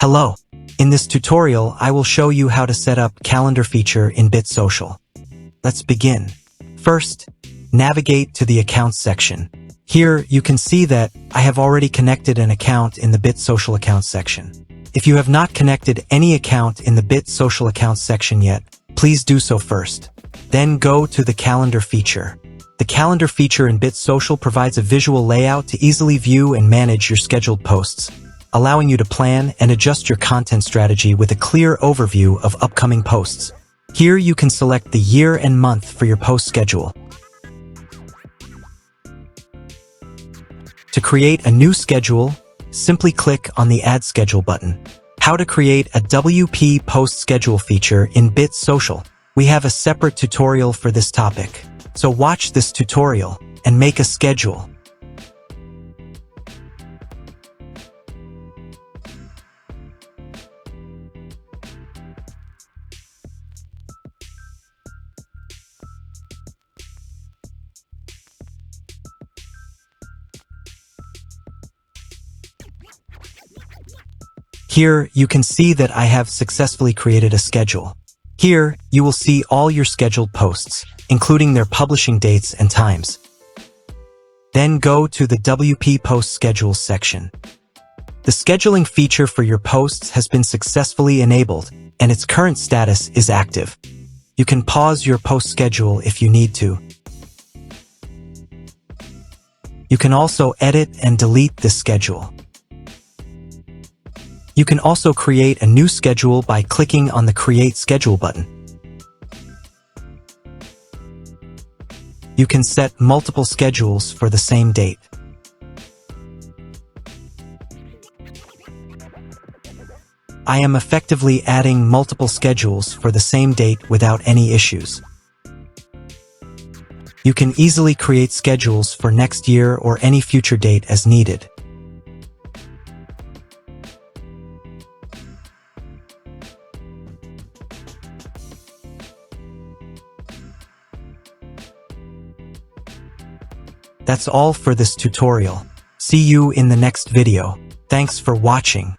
Hello. In this tutorial, I will show you how to set up calendar feature in BitSocial. Let's begin. First, navigate to the Accounts section. Here, you can see that I have already connected an account in the BitSocial Accounts section. If you have not connected any account in the BitSocial Accounts section yet, please do so first. Then go to the Calendar feature. The Calendar feature in BitSocial provides a visual layout to easily view and manage your scheduled posts, allowing you to plan and adjust your content strategy with a clear overview of upcoming posts. Here you can select the year and month for your post schedule. To create a new schedule, simply click on the Add Schedule button. How to create a WP post schedule feature in BitSocial. We have a separate tutorial for this topic, so watch this tutorial and make a schedule. Here, you can see that I have successfully created a schedule. Here, you will see all your scheduled posts, including their publishing dates and times. Then go to the WP Post Schedules section. The scheduling feature for your posts has been successfully enabled, and its current status is active. You can pause your post schedule if you need to. You can also edit and delete this schedule. You can also create a new schedule by clicking on the Create Schedule button. You can set multiple schedules for the same date. I am effectively adding multiple schedules for the same date without any issues. You can easily create schedules for next year or any future date as needed. That's all for this tutorial. See you in the next video. Thanks for watching.